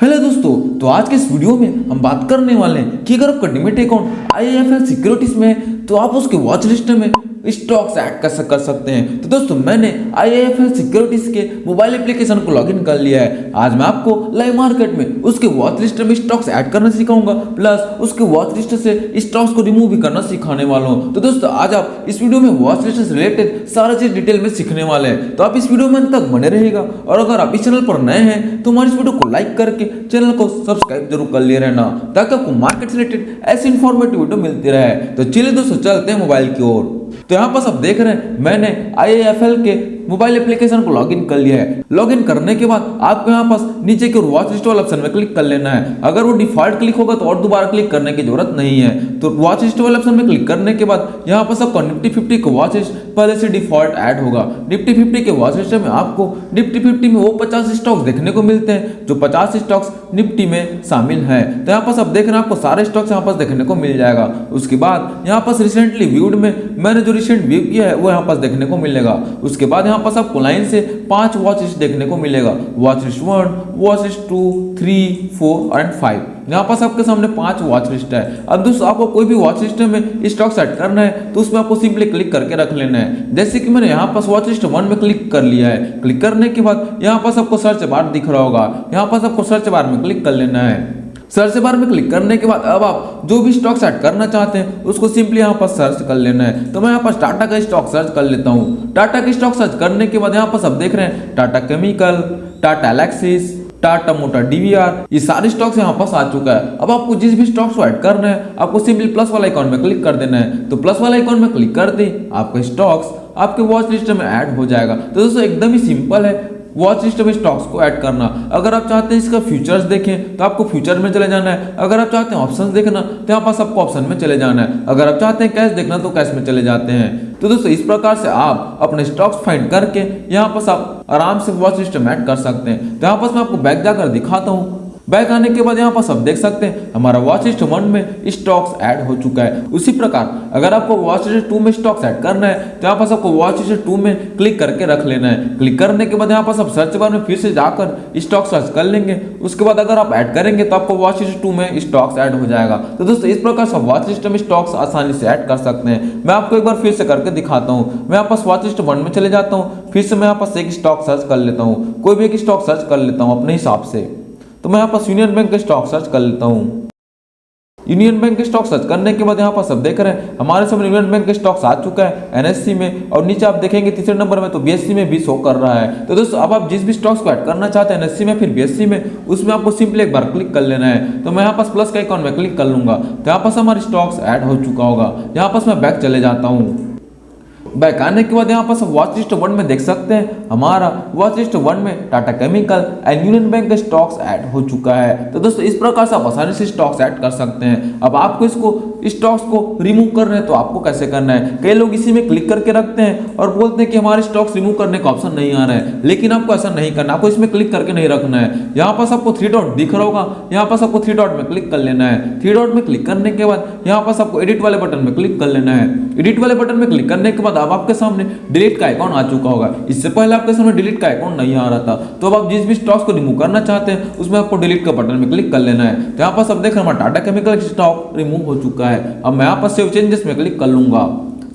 Hello दोस्तों, तो आज के इस वीडियो में हम बात करने वाले हैं कि अगर आपका डीमैट अकाउंट IIFL सिक्योरिटीज में है तो आप उसके वॉच लिस्ट में स्टॉक्स ऐड कर सकते हैं। तो दोस्तों, मैंने IIFL सिक्योरिटीज के मोबाइल एप्लीकेशन को लॉगिन कर लिया है। आज मैं आपको लाइव मार्केट में उसके वॉच लिस्ट में स्टॉक्स ऐड करना सिखाऊंगा, प्लस उसके वॉच लिस्ट से स्टॉक्स को रिमूव भी करना सिखाने वाला हूँ। तो दोस्तों, आज आप इस वीडियो में वॉच लिस्ट से रिलेटेड सारा चीज डिटेल में सीखने वाले हैं, तो आप इस वीडियो में अंत तक बने रहेगा। और अगर आप इस चैनल पर नए हैं तो हमारे इस वीडियो को लाइक करके चैनल को सब्सक्राइब जरूर कर लिए रहना, ताकि आपको मार्केट से रिलेटेड ऐसी इंफॉर्मेटिव वीडियो मिलती रहे। तो चलिए दोस्तों, चलते हैं मोबाइल की ओर। तो यहाँ पर आप देख रहे हैं मैंने IIFL के मोबाइल एप्लीकेशन को लॉगिन कर लिया है। लॉगिन करने के बाद आपको यहाँ पास नीचे की वॉच लिस्ट वाला ऑप्शन में क्लिक कर लेना है। अगर वो डिफॉल्ट क्लिक होगा तो और दोबारा क्लिक करने की जरूरत नहीं है। तो वॉच लिस्ट वाले ऑप्शन में क्लिक करने के बाद यहाँ पर आपको निफ्टी 50 का वॉच लिस्ट पहले से डिफॉल्ट ऐड होगा। निफ्टी 50 के वॉच लिस्ट में आपको निफ्टी 50 में वो 50 स्टॉक्स देखने को मिलते हैं जो 50 स्टॉक्स निफ्टी में शामिल है। तो यहाँ पर आप देख रहे हैं आपको सारे स्टॉक्स यहाँ पर देखने को मिल जाएगा। उसके बाद यहाँ पर रिसेंटली व्यूड में मैंने जो रिसेंट व्यू किया है वो यहाँ पर देखने को मिलेगा। उसके बाद यहाँ पर आपको लाइन से 5 वॉच लिस्ट देखने को मिलेगा। Watch list 1, watch list 2, 3, 4 and 5। यहाँ पास आपके सामने 5 वॉच लिस्ट है। अब दोस्तों, आपको कोई भी वॉच लिस्ट में स्टॉक सेट करना है तो उसमें आपको सिंपली क्लिक करके रख लेना है। जैसे कि मैंने यहाँ पास वॉच लिस्ट 1 में क्लिक कर लिया है। क्लिक करने के बाद यहाँ पास आपको सर्च बार दिख रहा होगा। यहाँ पास आपको सर्च बार में क्लिक कर लेना है। सर्च बार में क्लिक करने के बाद अब आप जो भी स्टॉक सेट करना चाहते हैं उसको सिंपली यहाँ पर सर्च कर लेना है। तो मैं यहाँ पर टाटा का स्टॉक सर्च कर लेता हूँ। टाटा का स्टॉक सर्च करने के बाद यहाँ पर सब देख रहे हैं Tata chemical, Tata Alexis, Tata motor DVR, ये सारे स्टॉक्स यहाँ पास आ चुका है। अब आपको जिस भी स्टॉक्स को ऐड करना है आपको सिंपली प्लस वाला आइकॉन में क्लिक कर देना है। तो प्लस वाला आइकॉन में क्लिक करते आपका स्टॉक्स आपके वॉच लिस्ट में ऐड हो जाएगा। तो दोस्तों, एकदम ही सिंपल है वॉच लिस्ट में स्टॉक्स को ऐड करना। अगर आप चाहते हैं इसका फ्यूचर्स देखें तो आपको फ्यूचर में चले जाना है। अगर आप चाहते हैं ऑप्शंस देखना तो यहाँ पास आपको ऑप्शन में चले जाना है। अगर आप चाहते हैं कैश देखना तो कैश में चले जाते हैं। तो दोस्तों, इस प्रकार से आप अपने स्टॉक्स फाइंड करके यहाँ पास आप आराम से वॉच लिस्ट में ऐड कर सकते हैं। तो यहाँ पास मैं आपको बैक जाकर दिखाता हूँ। बैक आने के बाद यहाँ पर सब देख सकते हैं हमारा वॉच लिस्ट 1 में स्टॉक्स ऐड हो चुका है। उसी प्रकार अगर आपको वॉच लिस्ट 2 में स्टॉक्स ऐड करना है तो यहाँ पर आपको वॉच लिस्ट 2 में क्लिक करके रख लेना है। क्लिक करने के बाद यहाँ पर सब सर्च बार में फिर से जाकर स्टॉक सर्च कर लेंगे। उसके बाद अगर आप ऐड करेंगे तो आपको वॉच लिस्ट 2 में स्टॉक्स ऐड हो जाएगा। तो दोस्तों, इस प्रकार से वॉच लिस्ट में स्टॉक्स आसानी से ऐड कर सकते हैं। मैं आपको एक बार फिर से करके दिखाता हूँ। मैं यहाँ पर वॉच लिस्ट 1 में चले जाता हूँ। फिर से मैं यहाँ पर एक स्टॉक सर्च कर लेता हूँ। कोई भी एक स्टॉक सर्च कर लेता हूँ अपने हिसाब से। तो मैं यहाँ पर यूनियन बैंक के स्टॉक सर्च कर लेता हूँ। यूनियन बैंक के स्टॉक सर्च करने के बाद यहाँ पर सब देख रहे हैं हमारे सामने यूनियन बैंक के स्टॉक्स आ चुका है NSE में, और नीचे आप देखेंगे तीसरे नंबर में तो BSE में भी शो कर रहा है। तो दोस्तों, अब आप जिस भी स्टॉक्स को ऐड करना चाहते हैं NSE में फिर BSE में, उसमें आपको सिंपली एक बार क्लिक कर लेना है। तो मैं यहाँ पास प्लस के आइकॉन में क्लिक कर लूंगा तो यहाँ पास हमारे स्टॉक्स ऐड हो चुका होगा। यहाँ पास मैं बैक चले जाता हूँ। बैक आने के बाद यहाँ पर वॉच लिस्ट 1 में देख सकते हैं हमारा वॉच लिस्ट 1 में Tata chemical and union bank के स्टॉक्स ऐड हो चुका है। तो दोस्तों, इस प्रकार से आप आसानी से स्टॉक्स ऐड कर सकते हैं। अब आपको इसको स्टॉक्स को रिमूव करना है तो आपको कैसे करना है। कई लोग इसी में क्लिक करके रखते हैं और बोलते हैं कि हमारे स्टॉक्स रिमूव करने का ऑप्शन नहीं आ रहा है, लेकिन आपको ऐसा नहीं करना। आपको इसमें क्लिक करके नहीं रखना है। यहाँ पास आपको 3 डॉट दिख रहा होगा। यहाँ पास आपको 3 डॉट में क्लिक कर लेना है। 3 डॉट में क्लिक करने के बाद यहाँ पास आपको एडिट वाले बटन में क्लिक कर लेना है। एडिट वाले बटन में क्लिक करने के बाद अब आपके सामने डिलीट का आइकॉन आ चुका होगा। इससे पहले आपके सामने डिलीट का आइकॉन नहीं आ रहा था। तो अब आप जिस भी स्टॉक्स को रिमूव करना चाहते हैं उसमें आपको डिलीट का बटन में क्लिक कर लेना है। तो यहाँ पर सब देख हमारा टाटा केमिकल स्टॉक रिमूव हो चुका है। अब मैं यहाँ पर सेव चेंजेस में क्लिक कर लूंगा।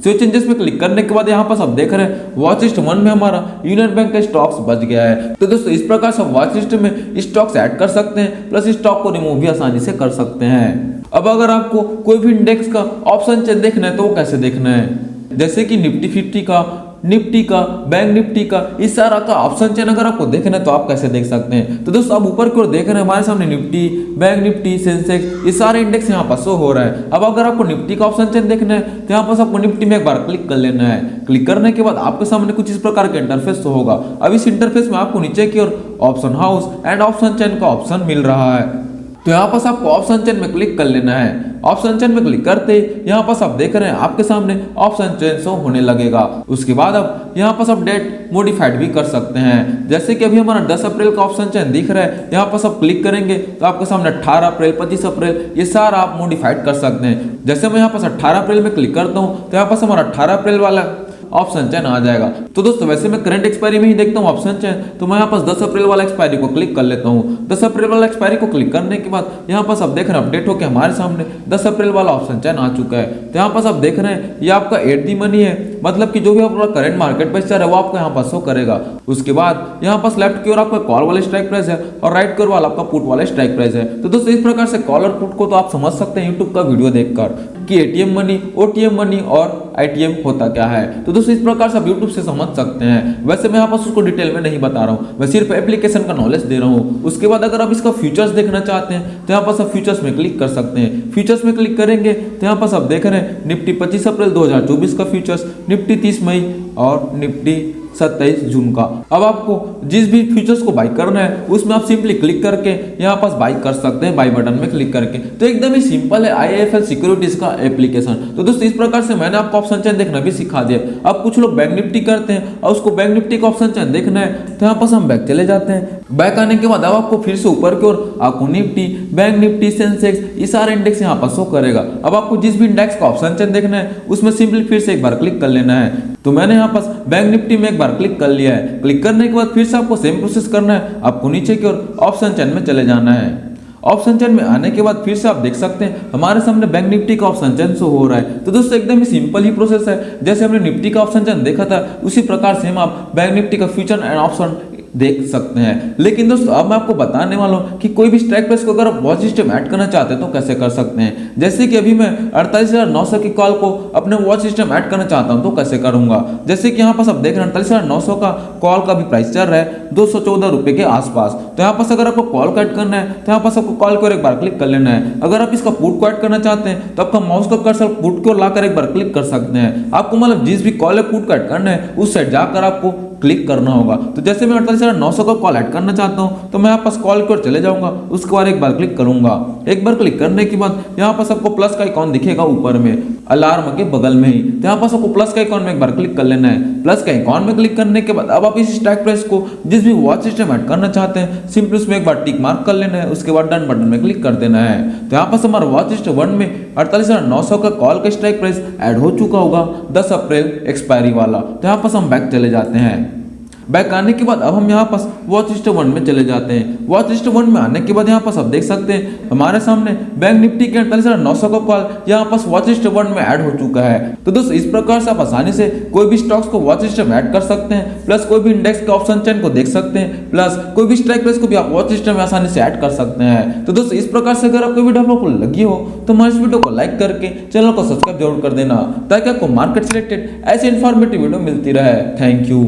सेव चेंजेस में क्लिक करने के बाद यहाँ पर सब देख रहे हैं वॉच लिस्ट 1 में हमारा यूनियन बैंक का स्टॉक्स बच गया है। तो दोस्तों, इस प्रकार से वॉच लिस्ट में स्टॉक्स ऐड कर सकते हैं, प्लस स्टॉक को रिमूव भी आसानी से कर सकते हैं। अब अगर आपको कोई भी इंडेक्स का ऑप्शन चेन देखना है तो वो कैसे देखना है, जैसे कि निफ्टी 50 का, निफ्टी का, बैंक निफ्टी का, इस सारा का ऑप्शन चेन अगर आपको देखना है तो आप कैसे देख सकते हैं। तो दोस्तों, आप ऊपर की ओर देख रहे हैं हमारे सामने निफ्टी, बैंक निफ्टी, सेंसेक्स, ये सारे इंडेक्स यहाँ पर शो हो रहा है। अब अगर आपको निफ्टी का ऑप्शन चेन देखना है तो यहाँ पर आपको निफ्टी में एक बार क्लिक कर लेना है। क्लिक करने के बाद आपके सामने कुछ इस प्रकार का इंटरफेस शो होगा। अब इस इंटरफेस में आपको नीचे की ओर option house and option chain का ऑप्शन मिल रहा है। तो यहाँ पास आपको ऑप्शन चेन में क्लिक कर लेना है। ऑप्शन चेन में क्लिक करते यहाँ पास आप देख रहे हैं आपके सामने ऑप्शन चेन शो होने लगेगा। उसके बाद अब यहाँ पास आप डेट मॉडिफाइड भी कर सकते हैं। जैसे कि अभी हमारा 10 अप्रैल का ऑप्शन चेन दिख रहा है, यहाँ पास आप क्लिक करेंगे तो आपके सामने 18 अप्रैल, 25 अप्रैल, ये सारा आप मॉडिफाइड कर सकते हैं। जैसे मैं यहाँ पास 18 अप्रैल में क्लिक करता हूँ तो यहाँ पास हमारा 18 अप्रैल वाला ऑप्शन चेन आ जाएगा। तो दोस्तों वैसे मैं करंट एक्सपायरी में ही देखता हूँ ऑप्शन चेन, तो मैं यहाँ पास 10 अप्रैल वाला एक्सपायरी को क्लिक कर लेता हूँ। 10 अप्रैल वाला एक्सपायरी को क्लिक करने के बाद यहाँ पास आप देख रहे हैं अपडेट होकर हमारे सामने 10 अप्रैल वाला ऑप्शन चेन आ चुका है। तो यहाँ पास आप देख रहे हैं ये आपका एट दी मनी है, मतलब कि जो भी आपका करंट मार्केट प्राइस चल रहा है वो आपको यहाँ पास शो करेगा। उसके बाद यहाँ पास लेफ्ट की ओर आपका कॉल वाला स्ट्राइक प्राइस है और राइट की ओर वाला आपका पुट वाला स्ट्राइक प्राइस है। तो दोस्तों इस प्रकार से कॉल और पुट को तो आप समझ सकते हैं यूट्यूब का वीडियो देखकर कि एटीएम मनी, ओटीएम मनी और आईटीएम होता क्या है। तो दोस्तों इस प्रकार से आप यूट्यूब से समझ सकते हैं। वैसे मैं यहाँ पास उसको डिटेल में नहीं बता रहा हूँ, मैं सिर्फ एप्लीकेशन का नॉलेज दे रहा हूँ। उसके बाद अगर आप इसका फ्यूचर्स देखना चाहते हैं तो यहाँ पास आप फ्यूचर्स में क्लिक कर सकते हैं। फ्यूचर्स में क्लिक करेंगे तो यहाँ पास आप देख रहे हैं निफ्टी 25 अप्रैल 2024 का फ्यूचर्स, निफ्टी 30 मई और निफ्टी 27 जून का। अब आपको जिस भी फ्यूचर्स को बाई करना है उसमें आप सिंपली क्लिक करके यहाँ पास बाई कर सकते हैं, बाई बटन में क्लिक करके। तो एकदम ही सिंपल है IIFL सिक्योरिटीज का एप्लीकेशन। तो दोस्तों इस प्रकार से मैंने आपको ऑप्शन चेन देखना भी सिखा दिया। अब कुछ लोग बैंक निफ्टी करते हैं और उसको बैंक निफ्टी का ऑप्शन चेन देखना है तो यहाँ पास हम बैक चले जाते हैं। बैक आने के बाद अब आपको फिर से ऊपर की ओर आपको निफ्टी, बैंक निफ्टी, सेंसेक्स, ये सारे इंडेक्स यहाँ पर शो करेगा। अब आपको जिस भी इंडेक्स का ऑप्शन चेन देखना है उसमें सिंपली फिर से एक बार क्लिक कर लेना है। तो मैंने यहाँ पास बैंक निफ्टी में एक बार क्लिक कर लिया है। क्लिक करने के बाद फिर से आपको सेम प्रोसेस करना है, आपको नीचे की ओर ऑप्शन चेन में चले जाना है। ऑप्शन चेन में आने के बाद फिर से आप देख सकते हैं हमारे सामने बैंक निफ्टी का ऑप्शन चेन शो हो रहा है। तो दोस्तों एकदम ही सिंपल ही प्रोसेस है, जैसे हमने निफ्टी का ऑप्शन चेन देखा था उसी प्रकार से हम आप बैंक निफ्टी का फ्यूचर एंड ऑप्शन देख सकते हैं। लेकिन दोस्तों अब मैं आपको बताने वाला हूं कि कोई भी स्ट्राइक प्राइस को अगर आप वॉच सिस्टम ऐड करना चाहते हैं तो कैसे कर सकते हैं। जैसे कि अभी मैं 48,900 की कॉल को अपने वॉच सिस्टम ऐड करना चाहता हूं तो कैसे करूंगा। जैसे कि यहाँ पास आप देख रहे हैं 48,900 का कॉल का भी प्राइस चल रहा है 214 रुपए के आसपास। तो यहाँ पास अगर आपको कॉल को ऐड करना है तो यहाँ पास आपको कॉल को एक बार क्लिक कर लेना है। अगर आप इसका पुट को ऐड करना चाहते हैं तो आपका माउस का कर्सर पुट को लाकर एक बार क्लिक कर सकते हैं। आपको मतलब जिस भी कॉल है पुट को ऐड करना है उस साइड जाकर आपको क्लिक करना होगा। तो जैसे मैं 48,900 का कॉल ऐड करना चाहता हूं तो मैं यहाँ पास कॉल की ओर चले जाऊंगा, उसके बाद एक बार क्लिक करूंगा। एक बार क्लिक करने के बाद यहाँ पास आपको प्लस का आइकॉन दिखेगा ऊपर में अलार्म के बगल में ही। तो यहाँ पास आपको प्लस का आइकॉन में एक बार क्लिक कर लेना है। प्लस का आइकॉन में क्लिक करने के बाद अब आप इस स्ट्राइक प्राइस को जिस भी वॉच सिस्टम ऐड करना चाहते हैं सिंपली उसमें एक बार टिक मार्क कर लेना है, उसके बाद डन बटन में क्लिक कर देना है। तो यहाँ पास हमारा वॉच सिस्टम 1 में 48,900 का कॉल का स्ट्राइक प्राइस ऐड हो चुका होगा 10 अप्रैल एक्सपायरी वाला। तो यहाँ पास हम बैक चले जाते हैं। बैक आने के बाद अब हम यहाँ पास वॉच लिस्ट 1 में चले जाते हैं। वॉच लिस्ट 1 में आने के बाद यहाँ पास आप देख सकते हैं हमारे सामने बैंक निफ्टी के 48,900 का कॉल यहाँ पास वॉच लिस्ट 1 में ऐड हो चुका है। तो दोस्तों इस प्रकार से आप आसानी से कोई भी स्टॉक्स को वॉच लिस्ट में ऐड कर सकते हैं, प्लस कोई भी इंडेक्स के ऑप्शन चेन को देख सकते हैं, प्लस कोई भी स्ट्राइक प्राइस को भी आप वॉच लिस्ट में आसानी से ऐड कर सकते हैं। तो दोस्तों इस प्रकार से अगर आपको वीडियो आपको लगी हो तो हमारे इस वीडियो को लाइक करके चैनल को सब्सक्राइब जरूर कर देना ताकि आपको मार्केट से रिलेटेड ऐसे इन्फॉर्मेटिव वीडियो मिलती रहे। Thank you.